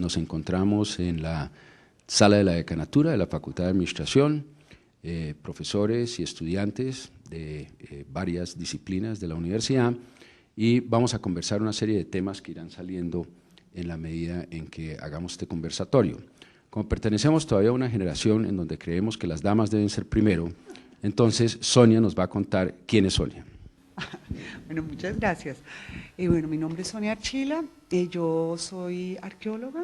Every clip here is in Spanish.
nos encontramos en la sala de la decanatura de la Facultad de Administración, profesores y estudiantes de varias disciplinas de la universidad, y vamos a conversar una serie de temas que irán saliendo en la medida en que hagamos este conversatorio. Como pertenecemos todavía a una generación en donde creemos que las damas deben ser primero, entonces Sonia nos va a contar quién es Sonia. Bueno, muchas gracias. Bueno, mi nombre es Sonia Archila, yo soy arqueóloga,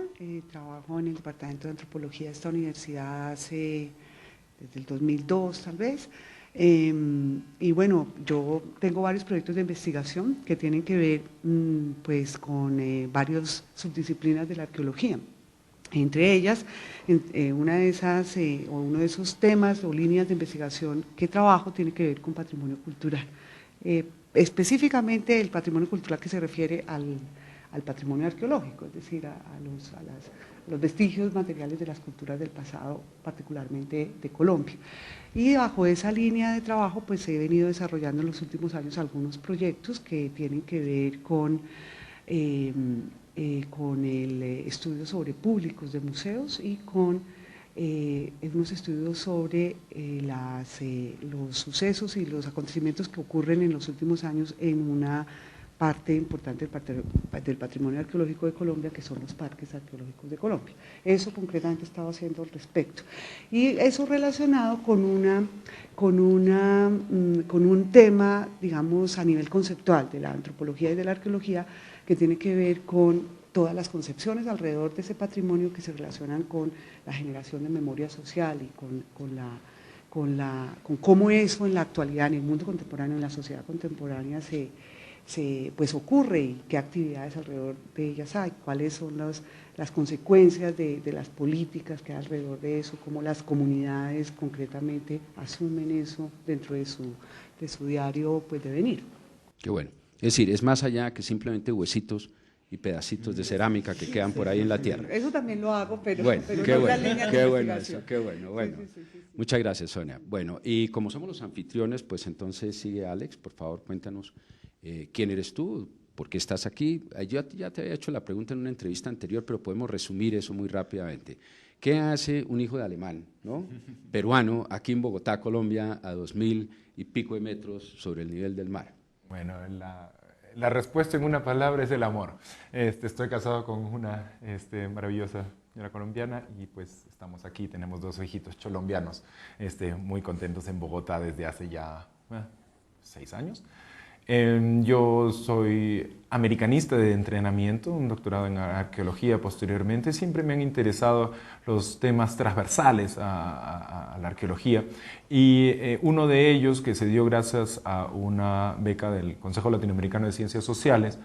trabajo en el Departamento de Antropología de esta universidad desde el 2002 tal vez, y bueno, yo tengo varios proyectos de investigación que tienen que ver pues con varias subdisciplinas de la arqueología. Entre ellas, una de esas, o uno de esos temas o líneas de investigación que trabajo tiene que ver con patrimonio cultural. Específicamente el patrimonio cultural que se refiere al patrimonio arqueológico, es decir, a los vestigios materiales de las culturas del pasado, particularmente de Colombia. Y bajo esa línea de trabajo, pues he venido desarrollando en los últimos años algunos proyectos que tienen que ver con el estudio sobre públicos de museos y con unos estudios sobre los sucesos y los acontecimientos que ocurren en los últimos años en una parte importante del patrimonio arqueológico de Colombia, que son los parques arqueológicos de Colombia. Eso concretamente estaba haciendo al respecto. Y eso relacionado con un tema, digamos, a nivel conceptual de la antropología y de la arqueología, que tiene que ver con todas las concepciones alrededor de ese patrimonio que se relacionan con la generación de memoria social y con cómo eso en la actualidad, en el mundo contemporáneo, en la sociedad contemporánea pues ocurre y qué actividades alrededor de ellas hay, cuáles son las consecuencias de las políticas que hay alrededor de eso, cómo las comunidades concretamente asumen eso dentro de su diario pues, devenir. Qué bueno. Es decir, es más allá que simplemente huesitos y pedacitos de cerámica que quedan por ahí en la tierra. Eso también lo hago, pero, bueno, pero qué no bueno, es la línea de qué bueno investigación. eso, qué bueno, bueno. Sí. Muchas gracias, Sonia. Bueno, y como somos los anfitriones, pues entonces sigue Alex, por favor, cuéntanos quién eres tú, por qué estás aquí. Yo ya te había hecho la pregunta en una entrevista anterior, pero podemos resumir eso muy rápidamente. ¿Qué hace un hijo de alemán, ¿no? peruano, aquí en Bogotá, Colombia, a 2000 y pico de metros sobre el nivel del mar? Bueno, la respuesta en una palabra es el amor. Estoy casado con una maravillosa señora colombiana y pues estamos aquí, tenemos 2 hijitos colombianos, muy contentos en Bogotá desde hace ya 6 años. Yo soy americanista de entrenamiento, un doctorado en arqueología posteriormente. Siempre me han interesado los temas transversales a la arqueología y uno de ellos, que se dio gracias a una beca del Consejo Latinoamericano de Ciencias Sociales,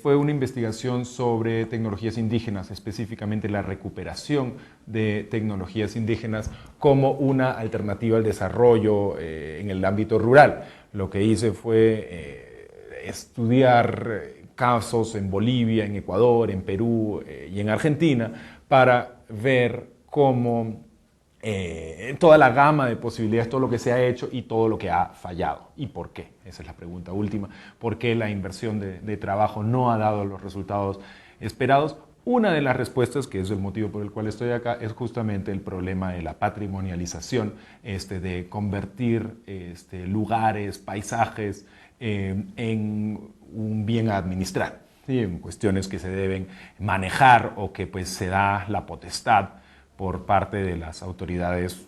fue una investigación sobre tecnologías indígenas, específicamente la recuperación de tecnologías indígenas como una alternativa al desarrollo en el ámbito rural. Lo que hice fue estudiar casos en Bolivia, en Ecuador, en Perú y en Argentina para ver cómo toda la gama de posibilidades, todo lo que se ha hecho y todo lo que ha fallado. ¿Y por qué? Esa es la pregunta última. ¿Por qué la inversión de trabajo no ha dado los resultados esperados? Una de las respuestas, que es el motivo por el cual estoy acá, es justamente el problema de la patrimonialización, de convertir lugares, paisajes en un bien a administrar, ¿sí? En cuestiones que se deben manejar o que pues se da la potestad por parte de las autoridades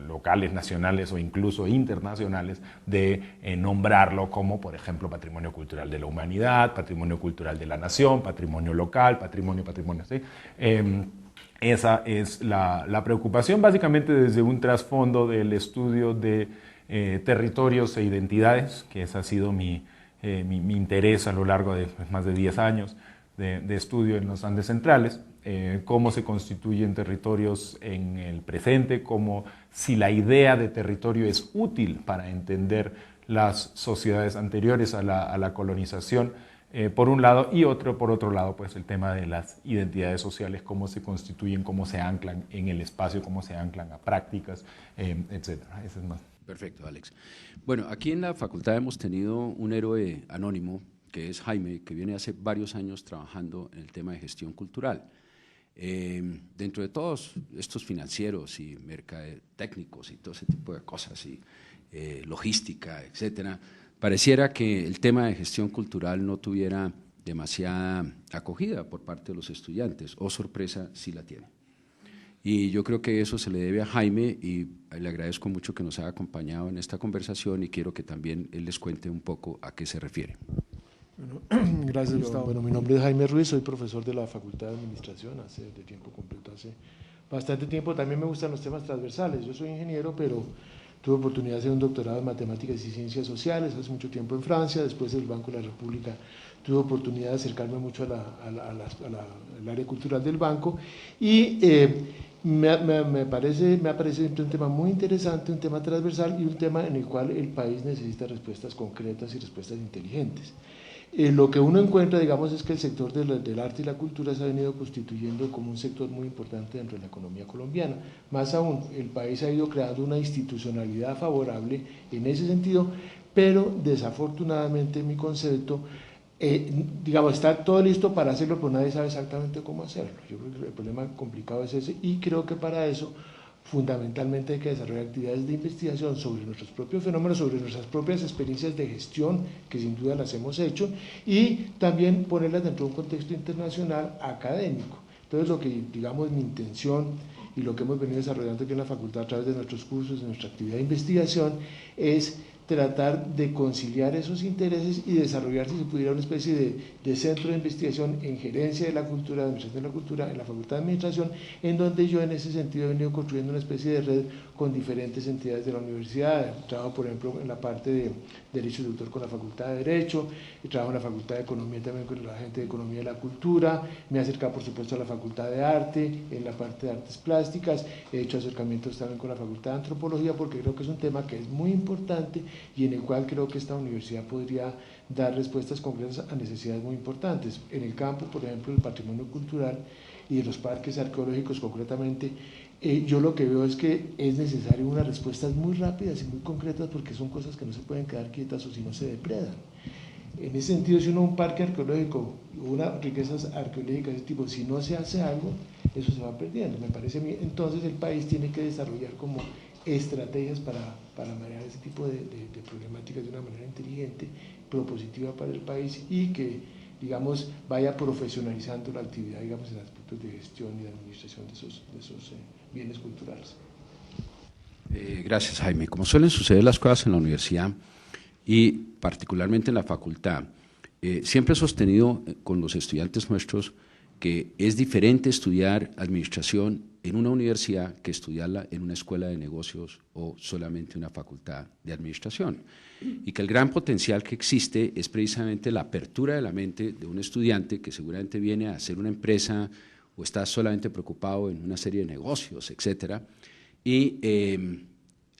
locales, nacionales o incluso internacionales de nombrarlo como, por ejemplo, patrimonio cultural de la humanidad, patrimonio cultural de la nación, patrimonio local, patrimonio, ¿sí? Esa es la preocupación, básicamente desde un trasfondo del estudio de territorios e identidades, que ese ha sido mi interés a lo largo de más de 10 años de estudio en los Andes centrales. Cómo se constituyen territorios en el presente, como si la idea de territorio es útil para entender las sociedades anteriores a la colonización, por un lado, y por otro lado, pues el tema de las identidades sociales, cómo se constituyen, cómo se anclan en el espacio, cómo se anclan a prácticas, etc. Eso es más. Perfecto, Alex. Bueno, aquí en la facultad hemos tenido un héroe anónimo, que es Jaime, que viene hace varios años trabajando en el tema de gestión cultural. Dentro de todos estos financieros y técnicos y todo ese tipo de cosas, y logística, etcétera, pareciera que el tema de gestión cultural no tuviera demasiada acogida por parte de los estudiantes, o sorpresa, sí la tiene. Y yo creo que eso se le debe a Jaime, y le agradezco mucho que nos haya acompañado en esta conversación, y quiero que también él les cuente un poco a qué se refiere. Bueno, gracias, Gustavo. Bueno, mi nombre es Jaime Ruiz, soy profesor de la Facultad de Administración de tiempo completo hace bastante tiempo. También me gustan los temas transversales. Yo soy ingeniero, pero tuve oportunidad de hacer un doctorado en Matemáticas y Ciencias Sociales hace mucho tiempo en Francia. Después del Banco de la República tuve oportunidad de acercarme mucho al área cultural del banco, y me ha parecido un tema muy interesante, un tema transversal y un tema en el cual el país necesita respuestas concretas y respuestas inteligentes. Lo que uno encuentra, digamos, es que el sector del arte y la cultura se ha venido constituyendo como un sector muy importante dentro de la economía colombiana. Más aún, el país ha ido creando una institucionalidad favorable en ese sentido, pero desafortunadamente, en mi concepto, digamos, está todo listo para hacerlo, pero nadie sabe exactamente cómo hacerlo. Yo creo que el problema complicado es ese, y creo que para eso fundamentalmente hay que desarrollar actividades de investigación sobre nuestros propios fenómenos, sobre nuestras propias experiencias de gestión, que sin duda las hemos hecho, y también ponerlas dentro de un contexto internacional académico. Entonces, lo que, digamos, mi intención y lo que hemos venido desarrollando aquí en la facultad a través de nuestros cursos, de nuestra actividad de investigación, es tratar de conciliar esos intereses y desarrollar, si se pudiera, una especie de centro de investigación en gerencia de la cultura, de administración de la cultura, en la Facultad de Administración, en donde yo en ese sentido he venido construyendo una especie de red con diferentes entidades de la universidad. Trabajo, por ejemplo, en la parte de Derecho de Autor con la Facultad de Derecho, y trabajo en la Facultad de Economía también con la gente de Economía de la Cultura, me he acercado, por supuesto, a la Facultad de Arte, en la parte de Artes Plásticas, he hecho acercamientos también con la Facultad de Antropología, porque creo que es un tema que es muy importante y en el cual creo que esta universidad podría dar respuestas concretas a necesidades muy importantes. En el campo, por ejemplo, del patrimonio cultural y de los parques arqueológicos concretamente, yo lo que veo es que es necesario unas respuestas muy rápidas y muy concretas, porque son cosas que no se pueden quedar quietas o si no se depredan. En ese sentido, si uno un parque arqueológico o unas riquezas arqueológicas de ese tipo, si no se hace algo, eso se va perdiendo. Me parece a mí, entonces el país tiene que desarrollar como estrategias para manejar ese tipo de problemáticas de una manera inteligente, propositiva para el país, y que, digamos, vaya profesionalizando la actividad, digamos, en aspectos de gestión y de administración de esos bienes culturales. Gracias, Jaime. Como suelen suceder las cosas en la universidad y particularmente en la facultad, siempre he sostenido con los estudiantes nuestros que es diferente estudiar administración en una universidad que estudiarla en una escuela de negocios o solamente una facultad de administración, y que el gran potencial que existe es precisamente la apertura de la mente de un estudiante que seguramente viene a hacer una empresa o está solamente preocupado en una serie de negocios, etcétera, y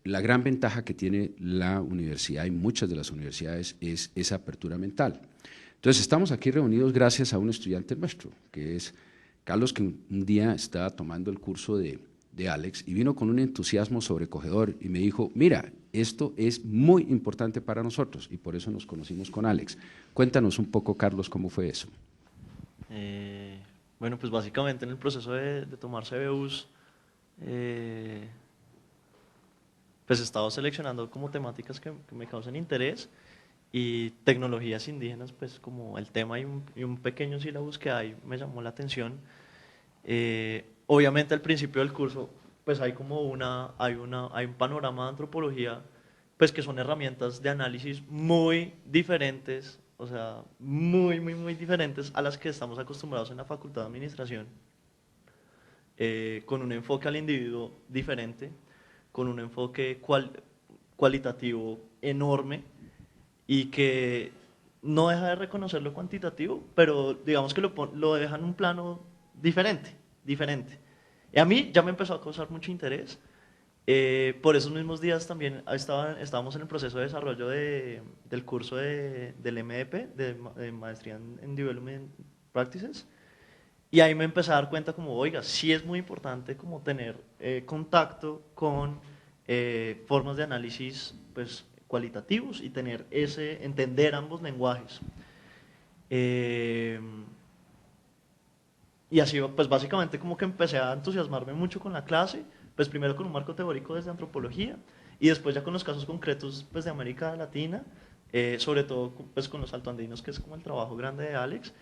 la gran ventaja que tiene la universidad y muchas de las universidades es esa apertura mental. Entonces, estamos aquí reunidos gracias a un estudiante nuestro, que es Carlos, que un día estaba tomando el curso de Alex y vino con un entusiasmo sobrecogedor y me dijo, mira, esto es muy importante para nosotros, y por eso nos conocimos con Alex. Cuéntanos un poco, Carlos, cómo fue eso. Bueno, pues básicamente en el proceso de tomar CBUs, pues he estado seleccionando como temáticas que me causan interés, y tecnologías indígenas, pues como el tema y un pequeño sílabus que hay me llamó la atención. Obviamente al principio del curso pues hay como hay un panorama de antropología, pues que son herramientas de análisis muy diferentes, o sea, muy diferentes a las que estamos acostumbrados en la Facultad de Administración, con un enfoque al individuo diferente, con un enfoque cualitativo enorme, y que no deja de reconocer lo cuantitativo, pero digamos que lo deja en un plano diferente. Y a mí ya me empezó a causar mucho interés. Por esos mismos días también estábamos en el proceso de desarrollo del curso del MDP, de Maestría en Development Practices, y ahí me empecé a dar cuenta como, oiga, sí es muy importante como tener contacto con formas de análisis, pues, cualitativos, y entender ambos lenguajes. y así, pues básicamente como que empecé a entusiasmarme mucho con la clase, pues primero con un marco teórico desde antropología y después ya con los casos concretos pues de América Latina, sobre todo pues con los altoandinos, que es como el trabajo grande de Alex,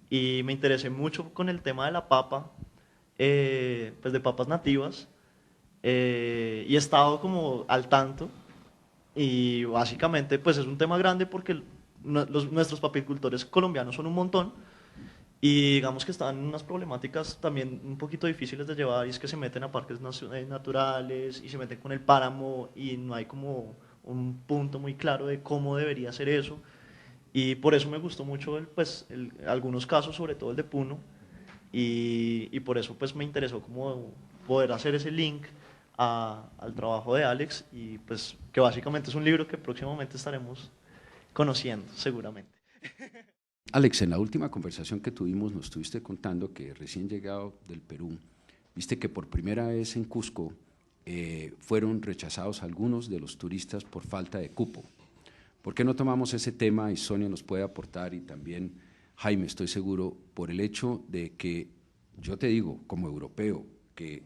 y me interesé mucho con el tema de la papa, pues de papas nativas, y he estado como al tanto, y básicamente pues es un tema grande porque nuestros papicultores colombianos son un montón, y digamos que están en unas problemáticas también un poquito difíciles de llevar, y es que se meten a parques naturales y se meten con el páramo y no hay como un punto muy claro de cómo debería ser eso. Y por eso me gustó mucho algunos casos, sobre todo el de Puno, y por eso pues me interesó como poder hacer ese link al trabajo de Alex, y pues que básicamente es un libro que próximamente estaremos conociendo seguramente. Alex, en la última conversación que tuvimos nos estuviste contando que recién llegado del Perú, viste que por primera vez en Cusco fueron rechazados algunos de los turistas por falta de cupo. ¿Por qué no tomamos ese tema y Sonia nos puede aportar, y también Jaime, estoy seguro, por el hecho de que, yo te digo, como europeo, que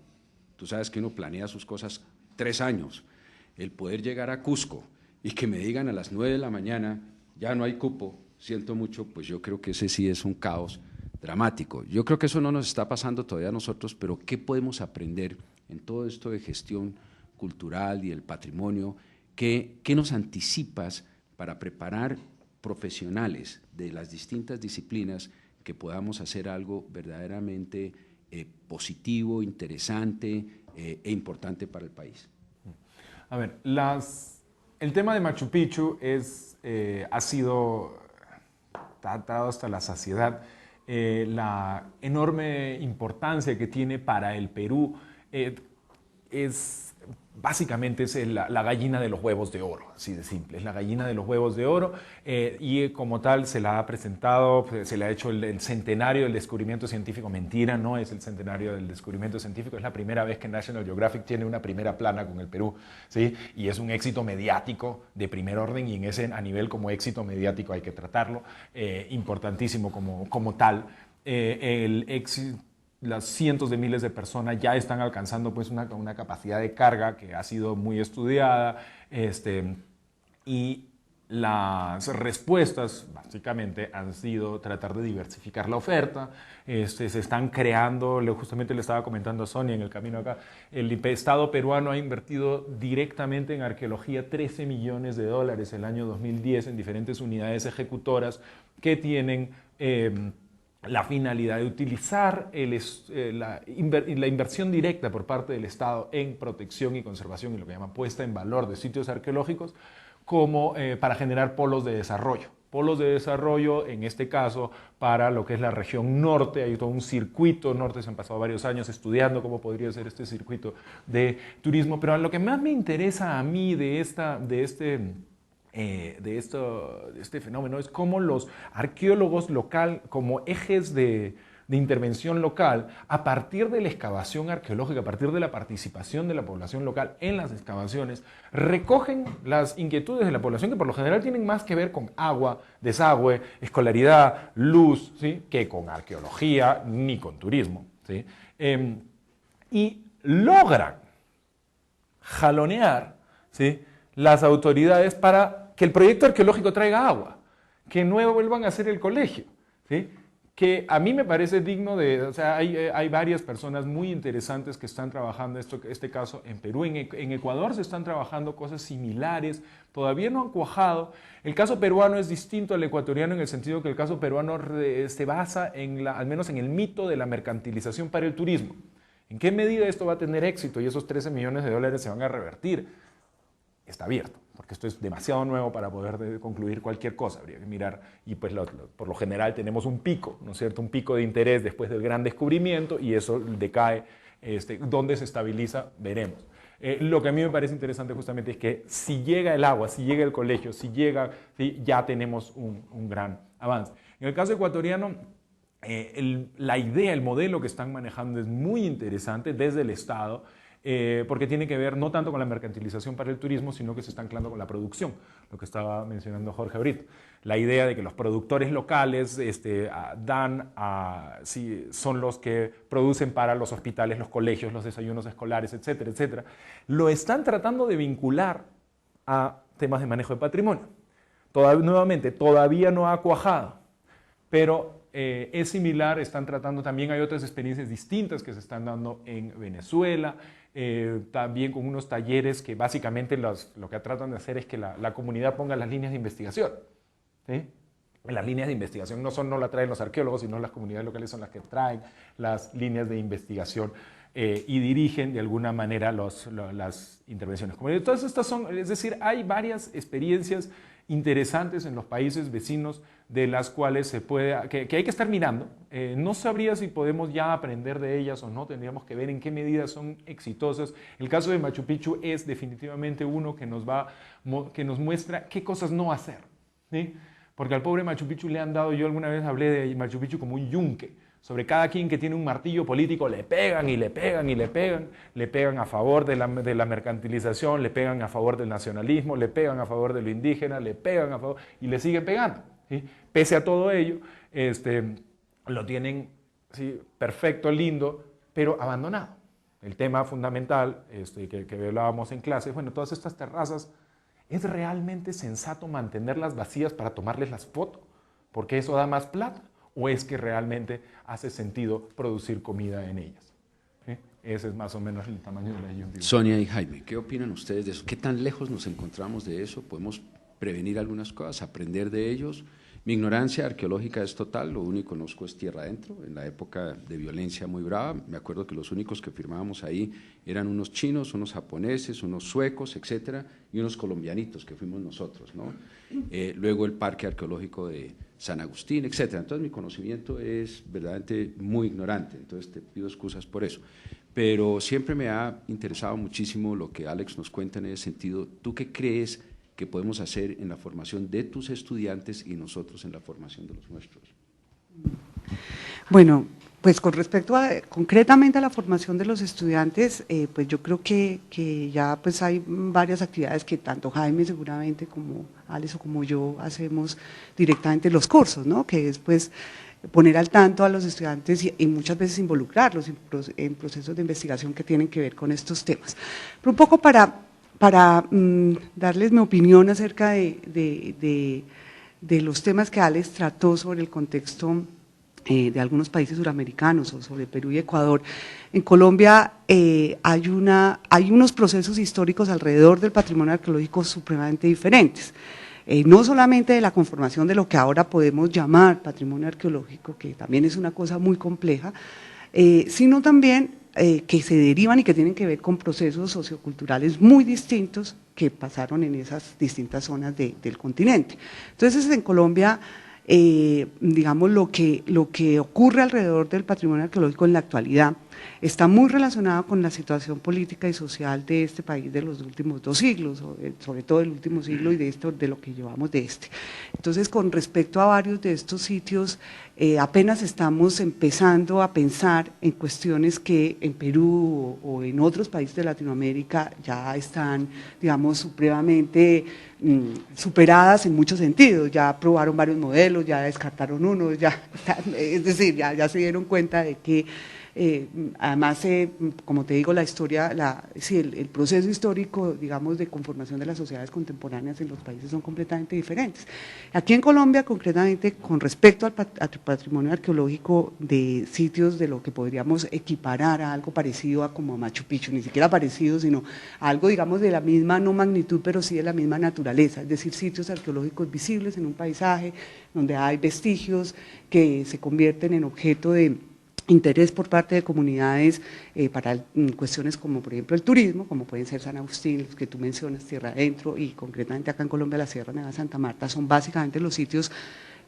tú sabes que uno planea sus cosas 3 años, el poder llegar a Cusco y que me digan a las 9 de la mañana, ya no hay cupo, siento mucho, pues yo creo que ese sí es un caos dramático. Yo creo que eso no nos está pasando todavía a nosotros, pero ¿qué podemos aprender en todo esto de gestión cultural y el patrimonio? ¿Qué nos anticipas para preparar profesionales de las distintas disciplinas que podamos hacer algo verdaderamente positivo, interesante e importante para el país? A ver, el tema de Machu Picchu ha sido tratado hasta la saciedad. La enorme importancia que tiene para el Perú básicamente es la gallina de los huevos de oro, así de simple, es la gallina de los huevos de oro, y como tal se la ha presentado, se le ha hecho el centenario del descubrimiento científico. Mentira, no es el centenario del descubrimiento científico, es la primera vez que National Geographic tiene una primera plana con el Perú, ¿sí? Y es un éxito mediático de primer orden, y a nivel como éxito mediático hay que tratarlo, importantísimo como tal. El éxito, las cientos de miles de personas ya están alcanzando pues una capacidad de carga que ha sido muy estudiada, y las respuestas básicamente han sido tratar de diversificar la oferta. Se están creando, justamente le estaba comentando a Sonia en el camino acá, el Estado peruano ha invertido directamente en arqueología $13 millones el año 2010 en diferentes unidades ejecutoras que tienen la finalidad de utilizar la inversión directa por parte del Estado en protección y conservación y lo que llaman puesta en valor de sitios arqueológicos como para generar polos de desarrollo. Polos de desarrollo, en este caso, para lo que es la región norte. Hay todo un circuito norte, se han pasado varios años estudiando cómo podría ser este circuito de turismo. Pero lo que más me interesa a mí de este fenómeno es cómo los arqueólogos local, como ejes de intervención local, a partir de la excavación arqueológica, a partir de la participación de la población local en las excavaciones, recogen las inquietudes de la población, que por lo general tienen más que ver con agua, desagüe, escolaridad, luz, ¿sí?, que con arqueología ni con turismo, ¿sí? Y logran jalonear, ¿sí?, las autoridades para que el proyecto arqueológico traiga agua, que no vuelvan a hacer el colegio, ¿sí? Que a mí me parece digno de, o sea, hay varias personas muy interesantes que están trabajando este caso en Perú. En Ecuador se están trabajando cosas similares, todavía no han cuajado. El caso peruano es distinto al ecuatoriano en el sentido que el caso peruano se basa al menos en el mito de la mercantilización para el turismo. ¿En qué medida esto va a tener éxito y esos $13 millones se van a revertir? Está abierto, porque esto es demasiado nuevo para poder concluir cualquier cosa. Habría que mirar, y pues por lo general tenemos un pico, ¿no es cierto?, un pico de interés después del gran descubrimiento, y eso decae. ¿Dónde se estabiliza? Veremos. Lo que a mí me parece interesante justamente es que si llega el agua, si llega el colegio, ¿sí?, ya tenemos un gran avance. En el caso ecuatoriano, la idea, el modelo que están manejando es muy interesante desde el Estado. porque tiene que ver no tanto con la mercantilización para el turismo, sino que se está anclando con la producción, lo que estaba mencionando Jorge ahorita. La idea de que los productores locales son los que producen para los hospitales, los colegios, los desayunos escolares, etcétera, etcétera, lo están tratando de vincular a temas de manejo de patrimonio. Nuevamente, todavía no ha cuajado, pero es similar, están tratando, también hay otras experiencias distintas que se están dando en Venezuela, también con unos talleres que básicamente lo que tratan de hacer es que la comunidad ponga las líneas de investigación. ¿Sí? Las líneas de investigación no la traen los arqueólogos, sino las comunidades locales son las que traen las líneas de investigación y dirigen de alguna manera las intervenciones. Todas estas son, es decir, hay varias experiencias interesantes en los países vecinos de las cuales que hay que estar mirando. No sabría si podemos ya aprender de ellas o no, tendríamos que ver en qué medida son exitosas. El caso de Machu Picchu es definitivamente uno que nos muestra qué cosas no hacer, ¿sí? Porque al pobre Machu Picchu le han dado, yo alguna vez hablé de Machu Picchu como un yunque. Sobre cada quien que tiene un martillo político le pegan y le pegan y le pegan. Le pegan a favor de la mercantilización, le pegan a favor del nacionalismo, le pegan a favor de lo indígena, le pegan a favor y le siguen pegando, ¿sí? Pese a todo ello, lo tienen, ¿sí?, perfecto, lindo, pero abandonado. El tema fundamental que hablábamos en clase, bueno, todas estas terrazas, ¿es realmente sensato mantenerlas vacías para tomarles las fotos? Porque eso da más plata. ¿O es que realmente hace sentido producir comida en ellas? ¿Sí? Ese es más o menos el tamaño de la disyuntiva. Sonia y Jaime, ¿qué opinan ustedes de eso? ¿Qué tan lejos nos encontramos de eso? ¿Podemos prevenir algunas cosas, aprender de ellos? Mi ignorancia arqueológica es total, lo único que conozco es tierra adentro. En la época de violencia muy brava, me acuerdo que los únicos que firmábamos ahí eran unos chinos, unos japoneses, unos suecos, etcétera, y unos colombianitos que fuimos nosotros, ¿no? Luego el Parque Arqueológico de San Agustín, etcétera. Entonces mi conocimiento es verdaderamente muy ignorante, entonces te pido excusas por eso. Pero siempre me ha interesado muchísimo lo que Alex nos cuenta en ese sentido. ¿Tú qué crees que podemos hacer en la formación de tus estudiantes y nosotros en la formación de los nuestros? Bueno, pues con respecto concretamente a la formación de los estudiantes, pues yo creo que ya pues hay varias actividades que tanto Jaime seguramente como Alex o como yo hacemos directamente en los cursos, ¿no? Que es pues poner al tanto a los estudiantes y muchas veces involucrarlos en procesos de investigación que tienen que ver con estos temas. Pero un poco para darles mi opinión acerca de los temas que Alex trató sobre el contexto de algunos países suramericanos o sobre Perú y Ecuador. En Colombia hay unos procesos históricos alrededor del patrimonio arqueológico supremamente diferentes. No solamente de la conformación de lo que ahora podemos llamar patrimonio arqueológico, que también es una cosa muy compleja, sino también que se derivan y que tienen que ver con procesos socioculturales muy distintos que pasaron en esas distintas zonas del continente. Entonces, en Colombia, digamos, lo que ocurre alrededor del patrimonio arqueológico en la actualidad está muy relacionado con la situación política y social de este país de los últimos 2 siglos, sobre todo el último siglo y de lo que llevamos de este. Entonces, con respecto a varios de estos sitios, apenas estamos empezando a pensar en cuestiones que en Perú o en otros países de Latinoamérica ya están, digamos, supremamente superadas en muchos sentidos. Ya probaron varios modelos, ya descartaron uno, es decir, ya se dieron cuenta de que además, como te digo, la historia, el proceso histórico, digamos, de conformación de las sociedades contemporáneas en los países son completamente diferentes. Aquí en Colombia, concretamente, con respecto al patrimonio arqueológico de sitios de lo que podríamos equiparar a algo parecido a como a Machu Picchu, ni siquiera parecido, sino algo, digamos, de la misma, no magnitud, pero sí de la misma naturaleza, es decir, sitios arqueológicos visibles en un paisaje donde hay vestigios que se convierten en objeto de interés por parte de comunidades para cuestiones como por ejemplo el turismo, como pueden ser San Agustín, los que tú mencionas, Tierra Adentro y concretamente acá en Colombia la Sierra Nevada de Santa Marta, son básicamente los sitios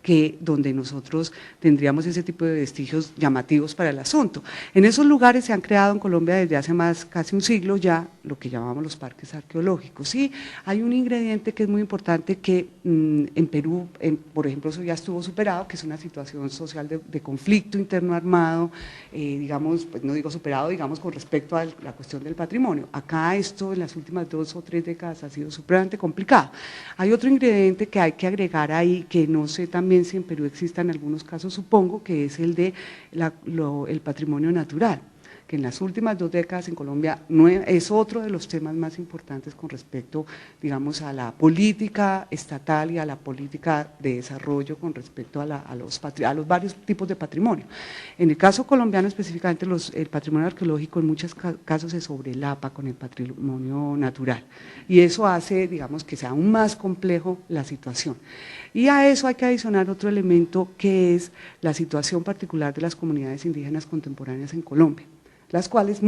que donde nosotros tendríamos ese tipo de vestigios llamativos para el asunto. En esos lugares se han creado en Colombia desde hace casi un siglo ya lo que llamamos los parques arqueológicos. Sí, hay un ingrediente que es muy importante que en Perú, por ejemplo, eso ya estuvo superado, que es una situación social de conflicto interno armado, digamos, pues no digo superado, digamos, con respecto a la cuestión del patrimonio. Acá esto en las últimas 2 o 3 décadas ha sido supremamente complicado. Hay otro ingrediente que hay que agregar ahí, que no sé también si en Perú exista en algunos casos, supongo, que es el de el patrimonio natural, que en las últimas 2 décadas en Colombia es otro de los temas más importantes con respecto, digamos, a la política estatal y a la política de desarrollo con respecto a los varios tipos de patrimonio. En el caso colombiano específicamente, el patrimonio arqueológico en muchos casos se sobrelapa con el patrimonio natural, y eso hace, digamos, que sea aún más complejo la situación. Y a eso hay que adicionar otro elemento, que es la situación particular de las comunidades indígenas contemporáneas en Colombia, las cuales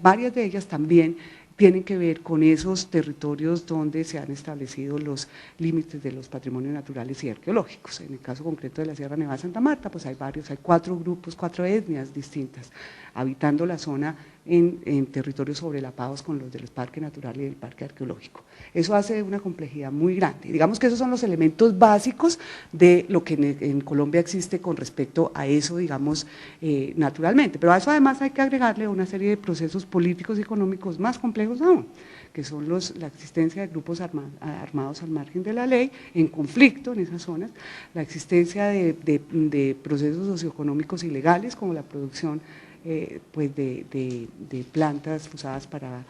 varias de ellas también tienen que ver con esos territorios donde se han establecido los límites de los patrimonios naturales y arqueológicos. En el caso concreto de la Sierra Nevada de Santa Marta, pues hay 4 grupos, 4 etnias distintas, habitando la zona en territorios sobrelapados con los del Parque Natural y del Parque Arqueológico. Eso hace una complejidad muy grande. Digamos que esos son los elementos básicos de lo que en Colombia existe con respecto a eso, digamos, naturalmente. Pero a eso además hay que agregarle una serie de procesos políticos y económicos más complejos aún, que son la existencia de grupos armados al margen de la ley, en conflicto en esas zonas, la existencia de procesos socioeconómicos ilegales, como la producción pues de plantas usadas para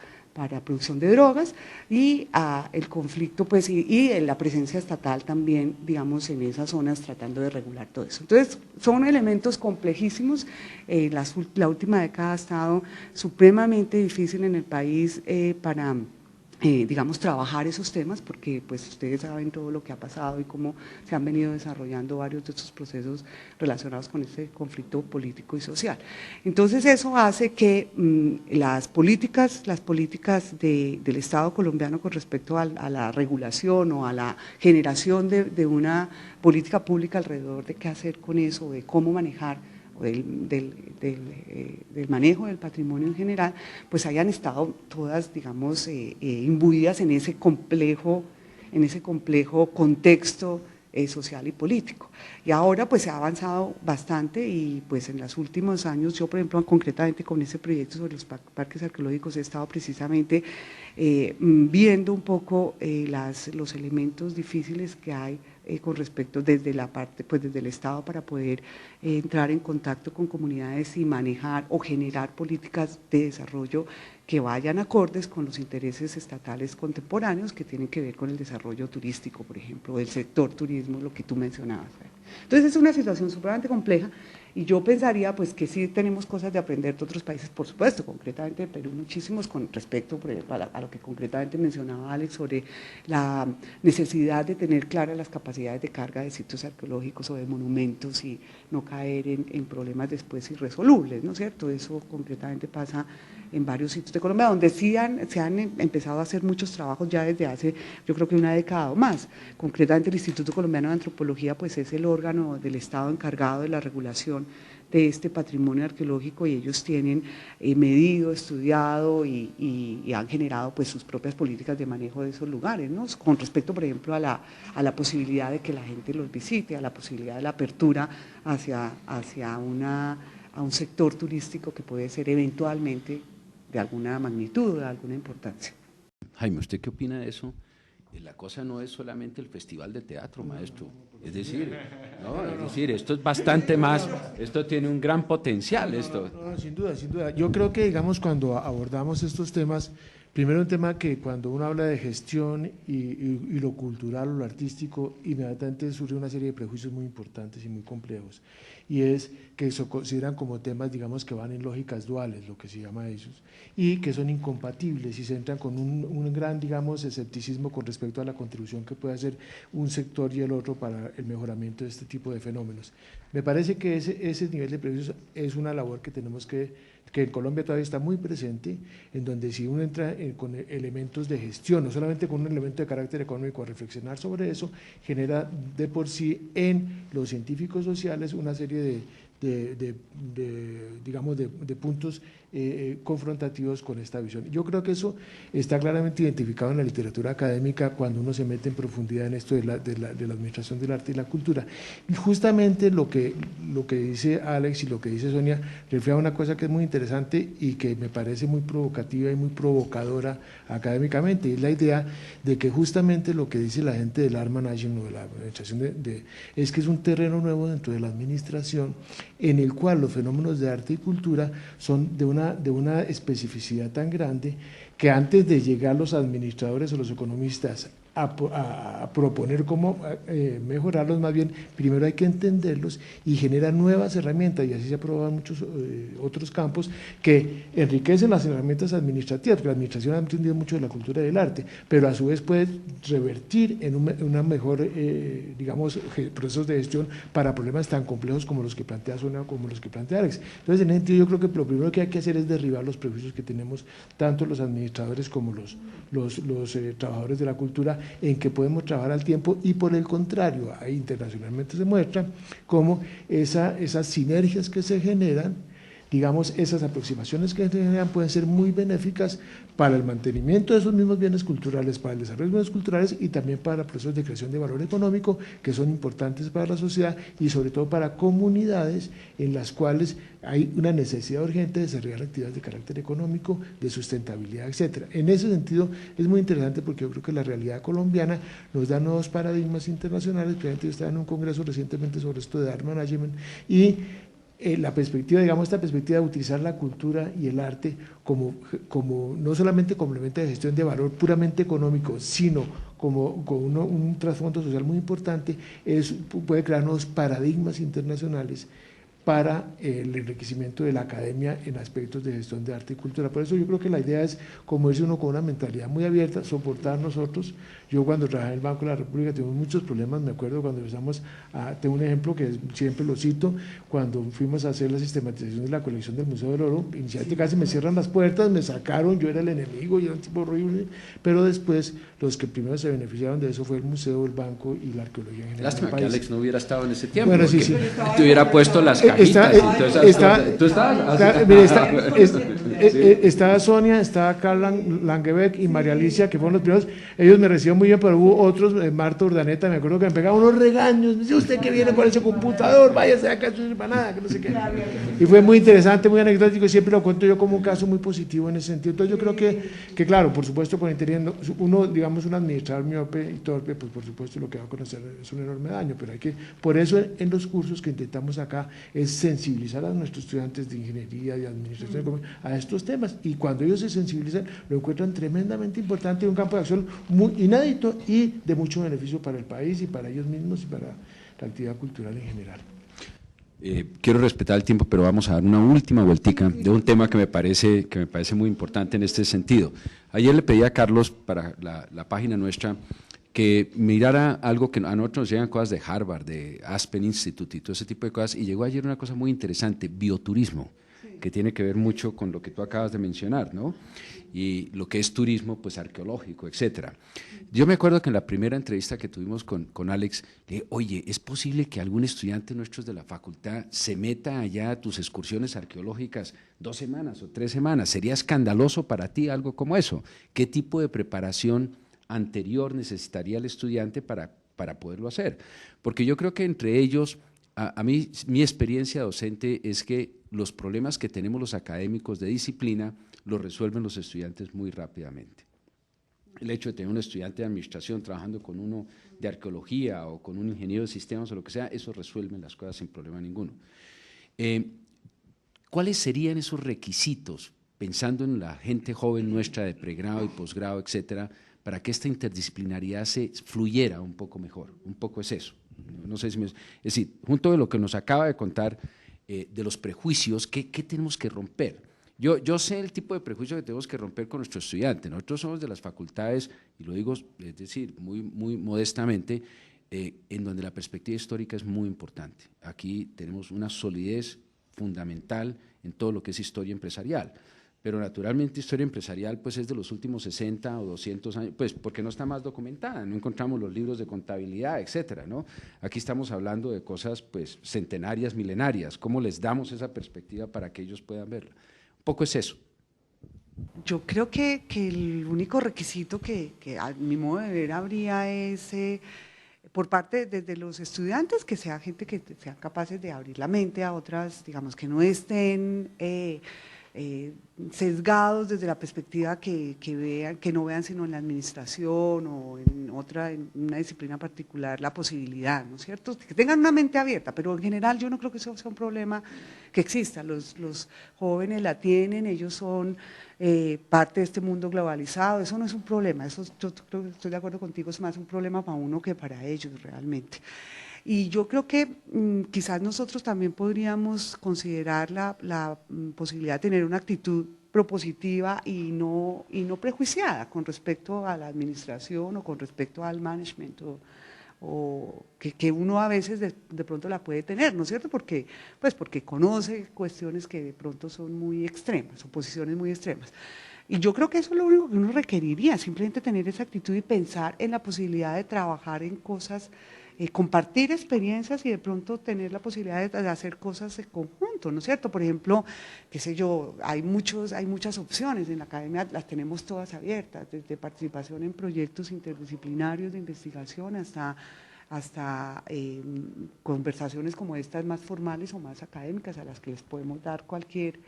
producción de drogas, y el conflicto pues y la presencia estatal también, digamos, en esas zonas tratando de regular todo eso. Entonces son elementos complejísimos. La última década ha estado supremamente difícil en el país para digamos, trabajar esos temas, porque pues ustedes saben todo lo que ha pasado y cómo se han venido desarrollando varios de estos procesos relacionados con este conflicto político y social. Entonces eso hace que las políticas del Estado colombiano con respecto a la regulación o a la generación de una política pública alrededor de qué hacer con eso, de cómo manejar del manejo del patrimonio en general, pues hayan estado todas, digamos, imbuidas en ese complejo contexto social y político. Y ahora pues se ha avanzado bastante, y pues en los últimos años, yo por ejemplo concretamente con ese proyecto sobre los parques arqueológicos he estado precisamente viendo un poco los elementos difíciles que hay con respecto desde la parte, pues desde el Estado, para poder entrar en contacto con comunidades y manejar o generar políticas de desarrollo que vayan acordes con los intereses estatales contemporáneos que tienen que ver con el desarrollo turístico, por ejemplo, del sector turismo, lo que tú mencionabas. Entonces es una situación sumamente compleja, y yo pensaría pues que sí tenemos cosas de aprender de otros países, por supuesto, concretamente de Perú muchísimos, con respecto por ejemplo, a lo que concretamente mencionaba Alex sobre la necesidad de tener claras las capacidades de carga de sitios arqueológicos o de monumentos y no caer en problemas después irresolubles, ¿no es cierto? Eso concretamente pasa en varios sitios de Colombia, donde sí se han empezado a hacer muchos trabajos ya desde hace, yo creo que una década o más. Concretamente el Instituto Colombiano de Antropología pues es el órgano del Estado encargado de la regulación de este patrimonio arqueológico, y ellos tienen medido, estudiado y han generado pues sus propias políticas de manejo de esos lugares, ¿no? Con respecto, por ejemplo, a la posibilidad de que la gente los visite, a la posibilidad de la apertura hacia un sector turístico que puede ser eventualmente de alguna magnitud, de alguna importancia. Jaime, ¿usted qué opina de eso? La cosa no es solamente el festival de teatro, maestro. Es decir, esto es bastante más, esto tiene un gran potencial. Sin duda, sin duda. Yo creo que, digamos, cuando abordamos estos temas, primero un tema que cuando uno habla de gestión y lo cultural o lo artístico, inmediatamente surge una serie de prejuicios muy importantes y muy complejos, y es que se consideran como temas, digamos, que van en lógicas duales, lo que se llama ellos, y que son incompatibles y se entran con un gran, digamos, escepticismo con respecto a la contribución que puede hacer un sector y el otro para el mejoramiento de este tipo de fenómenos. Me parece que ese nivel de prejuicios es una labor que tenemos que que en Colombia todavía está muy presente, en donde si uno entra con elementos de gestión, no solamente con un elemento de carácter económico, a reflexionar sobre eso, genera de por sí en los científicos sociales una serie de puntos confrontativos con esta visión. Yo creo que eso está claramente identificado en la literatura académica cuando uno se mete en profundidad en esto de la administración del arte y la cultura. Y justamente lo que dice Alex y lo que dice Sonia refleja una cosa que es muy interesante y que me parece muy provocativa y muy provocadora académicamente, y es la idea de que justamente lo que dice la gente del art management o de la administración es que es un terreno nuevo dentro de la administración en el cual los fenómenos de arte y cultura son de una especificidad tan grande que antes de llegar los administradores o los economistas a proponer cómo mejorarlos, más bien primero hay que entenderlos y generar nuevas herramientas, y así se ha probado en muchos otros campos que enriquecen las herramientas administrativas, porque la administración ha entendido mucho de la cultura y del arte, pero a su vez puede revertir en una mejor, procesos de gestión para problemas tan complejos como los que plantea Sonia o como los que plantea Alex. Entonces, en ese sentido, yo creo que lo primero que hay que hacer es derribar los prejuicios que tenemos tanto los administradores como los trabajadores de la cultura, en que podemos trabajar al tiempo, y por el contrario, ahí internacionalmente se muestra cómo esas sinergias que se generan, digamos, esas aproximaciones que se generan pueden ser muy benéficas para el mantenimiento de esos mismos bienes culturales, para el desarrollo de bienes culturales y también para procesos de creación de valor económico que son importantes para la sociedad y sobre todo para comunidades en las cuales hay una necesidad urgente de desarrollar actividades de carácter económico, de sustentabilidad, etcétera. En ese sentido es muy interesante porque yo creo que la realidad colombiana nos da nuevos paradigmas internacionales. Precisamente yo estaba en un congreso recientemente sobre esto de art management y la perspectiva, digamos, esta perspectiva de utilizar la cultura y el arte como no solamente complemento de gestión de valor puramente económico, sino como un trasfondo social muy importante, puede crear nuevos paradigmas internacionales para el enriquecimiento de la academia en aspectos de gestión de arte y cultura. Por eso yo creo que la idea es, como dice uno, con una mentalidad muy abierta, soportar nosotros. Yo cuando trabajé en el Banco de la República tuvimos muchos problemas, me acuerdo cuando empezamos tengo un ejemplo que siempre lo cito, cuando fuimos a hacer la sistematización de la colección del Museo del Oro, inicialmente casi me cierran las puertas, me sacaron, yo era el enemigo, yo era un tipo horrible, pero después los que primero se beneficiaron de eso fue el museo, el banco y la arqueología en general. Lástima que Alex no hubiera estado en ese tiempo, bueno, sí, te hubiera puesto las cajitas. ¿Tú estabas? Estaba Sonia, estaba Carl Langebeck y María Alicia, que fueron los primeros. Ellos me recibieron muy bien, pero hubo otros, Marta Urdaneta, me acuerdo que me pegaba unos regaños, me decía, usted que viene con ese computador, váyase acá, no sirve para nada, que no sé qué. Y fue muy interesante, muy anecdótico, y siempre lo cuento yo como un caso muy positivo en ese sentido. Entonces yo creo que claro, por supuesto, con entendiendo, uno, digamos, un administrador miope y torpe, pues por supuesto lo que va a conocer es un enorme daño, pero por eso en los cursos que intentamos acá es sensibilizar a nuestros estudiantes de ingeniería, de administración, a estos temas, y cuando ellos se sensibilizan, lo encuentran tremendamente importante, un campo de acción muy inédito y de mucho beneficio para el país y para ellos mismos y para la actividad cultural en general. Quiero respetar el tiempo, pero vamos a dar una última vueltica de un tema que me parece muy importante en este sentido. Ayer le pedí a Carlos para la página nuestra que mirara algo que a nosotros nos llegan cosas de Harvard, de Aspen Institute y todo ese tipo de cosas, y llegó ayer una cosa muy interesante, bioturismo, que tiene que ver mucho con lo que tú acabas de mencionar, ¿no? Y lo que es turismo, pues arqueológico, etcétera. Yo me acuerdo que en la primera entrevista que tuvimos con Alex, le dije, oye, ¿es posible que algún estudiante nuestro de la facultad se meta allá a tus excursiones arqueológicas 2 semanas o 3 semanas? ¿Sería escandaloso para ti algo como eso? ¿Qué tipo de preparación anterior necesitaría el estudiante para poderlo hacer? Porque yo creo que entre ellos, a mí, mi experiencia docente es que los problemas que tenemos los académicos de disciplina los resuelven los estudiantes muy rápidamente. El hecho de tener un estudiante de administración trabajando con uno de arqueología o con un ingeniero de sistemas o lo que sea, eso resuelve las cosas sin problema ninguno. ¿Cuáles serían esos requisitos, pensando en la gente joven nuestra de pregrado y posgrado, etcétera, para que esta interdisciplinaridad se fluyera un poco mejor? Un poco es eso. No sé si es decir, junto de lo que nos acaba de contar de los prejuicios, ¿qué tenemos que romper? Yo sé el tipo de prejuicio que tenemos que romper con nuestros estudiantes. Nosotros somos de las facultades, y lo digo, es decir, muy, muy modestamente, en donde la perspectiva histórica es muy importante. Aquí tenemos una solidez fundamental en todo lo que es historia empresarial. Pero naturalmente historia empresarial pues es de los últimos 60 o 200 años, pues porque no está más documentada, no encontramos los libros de contabilidad, etcétera, ¿no? Aquí estamos hablando de cosas pues centenarias, milenarias, ¿cómo les damos esa perspectiva para que ellos puedan verla? Un poco es eso. Yo creo que el único requisito que a mi modo de ver habría es por parte de los estudiantes, que sea gente que sean capaces de abrir la mente a otras, digamos, que no estén sesgados desde la perspectiva que no vean sino en la administración o en una disciplina particular la posibilidad, ¿no es cierto? Que tengan una mente abierta, pero en general yo no creo que eso sea un problema que exista. Los jóvenes la tienen, ellos son parte de este mundo globalizado, eso no es un problema, eso yo creo que estoy de acuerdo contigo, es más un problema para uno que para ellos realmente. Y yo creo que quizás nosotros también podríamos considerar la posibilidad de tener una actitud propositiva y no prejuiciada con respecto a la administración o con respecto al management o que uno a veces de pronto la puede tener, ¿no es cierto? Porque conoce cuestiones que de pronto son muy extremas, o posiciones muy extremas. Y yo creo que eso es lo único que uno requeriría, simplemente tener esa actitud y pensar en la posibilidad de trabajar en cosas, compartir experiencias y de pronto tener la posibilidad de hacer cosas en conjunto, ¿no es cierto? Por ejemplo, qué sé yo, hay muchas opciones en la academia, las tenemos todas abiertas, desde participación en proyectos interdisciplinarios de investigación hasta conversaciones como estas más formales o más académicas a las que les podemos dar cualquier,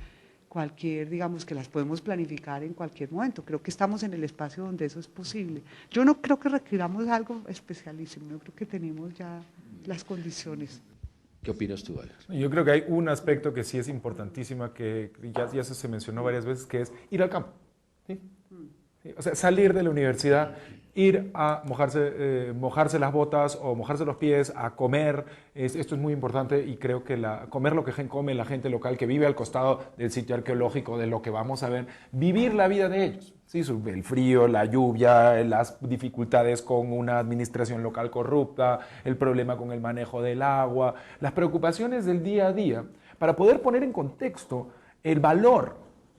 digamos, que las podemos planificar en cualquier momento. Creo que estamos en el espacio donde eso es posible. Yo no creo que requiramos algo especialísimo, yo creo que tenemos ya las condiciones. ¿Qué opinas tú, Alex? Yo creo que hay un aspecto que sí es importantísimo, que ya se mencionó varias veces, que es ir al campo. ¿Sí? ¿Sí? O sea, salir de la universidad, ir a mojarse las botas o mojarse los pies, a comer. Esto es muy importante y creo que comer lo que come la gente local que vive al costado del sitio arqueológico, de lo que vamos a ver, vivir la vida de ellos. ¿Sí? El frío, la lluvia, las dificultades con una administración local corrupta, el problema con el manejo del agua, las preocupaciones del día a día, para poder poner en contexto el valor,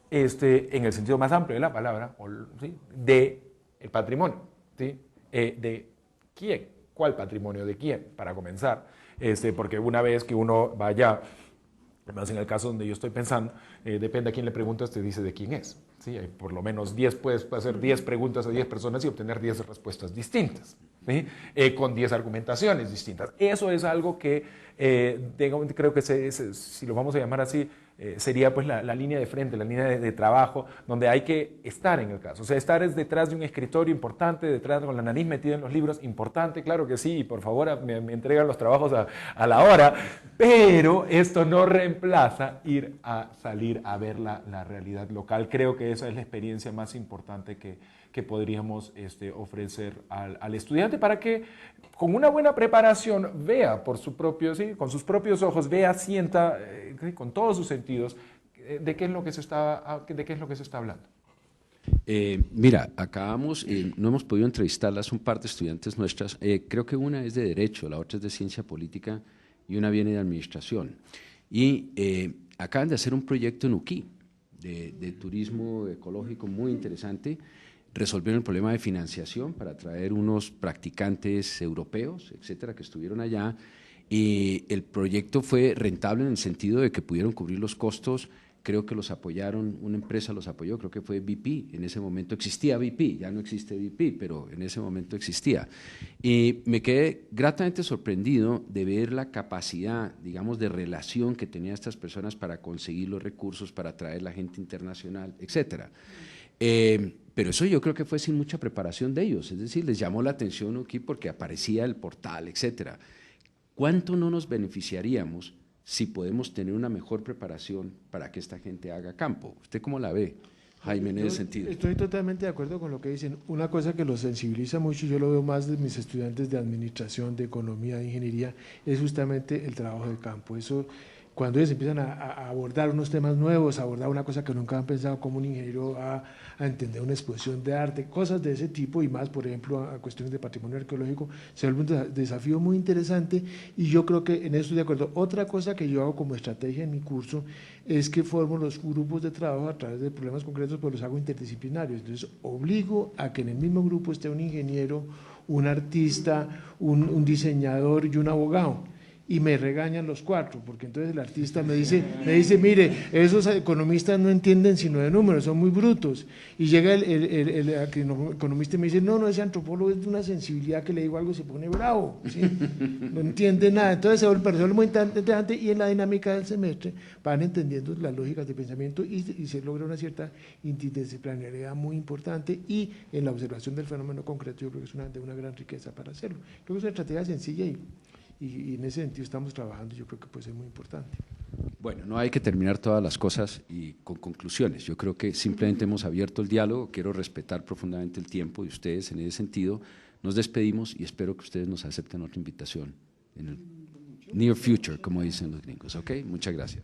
en el sentido más amplio de la palabra, ¿sí? De el patrimonio. ¿Sí? ¿De quién? ¿Cuál patrimonio de quién? Para comenzar, porque una vez que uno vaya, además en el caso donde yo estoy pensando, depende a quién le preguntas, te dice de quién es. ¿Sí? Hay por lo menos 10, puedes hacer 10 preguntas a 10 personas y obtener 10 respuestas distintas, ¿sí? Con 10 argumentaciones distintas. Eso es algo que creo que si lo vamos a llamar así, sería pues la línea de frente, la línea de trabajo, donde hay que estar en el caso. O sea, estar es detrás de un escritorio importante, detrás con la nariz metida en los libros, importante, claro que sí, y por favor me entregan los trabajos a la hora, pero esto no reemplaza ir a salir a ver la realidad local. Creo que esa es la experiencia más importante que podríamos ofrecer al estudiante para que con una buena preparación vea por su propio, ¿sí? Con sus propios ojos, vea, sienta con todos sus sentidos de qué es lo que se está hablando. Mira, acabamos, no hemos podido entrevistarlas un par de estudiantes nuestras, creo que una es de Derecho, la otra es de Ciencia Política y una viene de Administración. Y acaban de hacer un proyecto en Uquí de turismo ecológico muy interesante. Resolvieron el problema de financiación para traer unos practicantes europeos, etcétera, que estuvieron allá. Y el proyecto fue rentable en el sentido de que pudieron cubrir los costos. Creo que los apoyaron, una empresa los apoyó, creo que fue BP, en ese momento existía BP, ya no existe BP, pero en ese momento existía. Y me quedé gratamente sorprendido de ver la capacidad, digamos, de relación que tenían estas personas para conseguir los recursos, para atraer la gente internacional, etcétera. Pero eso yo creo que fue sin mucha preparación de ellos, es decir, les llamó la atención aquí porque aparecía el portal, etcétera. ¿Cuánto no nos beneficiaríamos si podemos tener una mejor preparación para que esta gente haga campo? ¿Usted cómo la ve, Jaime, en ese sentido? Estoy totalmente de acuerdo con lo que dicen. Una cosa que los sensibiliza mucho, y yo lo veo más de mis estudiantes de administración, de economía, de ingeniería, es justamente el trabajo de campo. Eso, cuando ellos empiezan a abordar unos temas nuevos, a abordar una cosa que nunca han pensado como un ingeniero, a entender una exposición de arte, cosas de ese tipo y más, por ejemplo, a cuestiones de patrimonio arqueológico, se vuelve un desafío muy interesante y yo creo que en eso estoy de acuerdo. Otra cosa que yo hago como estrategia en mi curso es que formo los grupos de trabajo a través de problemas concretos, pues los hago interdisciplinarios, entonces obligo a que en el mismo grupo esté un ingeniero, un artista, un diseñador y un abogado. Y me regañan los cuatro, porque entonces el artista me dice, mire, esos economistas no entienden sino de números, son muy brutos. Y llega el economista y me dice, no, ese antropólogo es de una sensibilidad que le digo algo y se pone bravo, ¿sí? No entiende nada. Entonces se vuelve muy interesante y en la dinámica del semestre van entendiendo las lógicas de pensamiento y se logra una cierta interdisciplinariedad muy importante y en la observación del fenómeno concreto yo creo que es de una gran riqueza para hacerlo. Creo que es una estrategia sencilla y en ese sentido estamos trabajando y yo creo que puede ser muy importante. Bueno, no hay que terminar todas las cosas y con conclusiones. Yo creo que simplemente hemos abierto el diálogo, quiero respetar profundamente el tiempo de ustedes en ese sentido. Nos despedimos y espero que ustedes nos acepten otra invitación en el near future, como dicen los gringos. ¿Ok? Muchas gracias.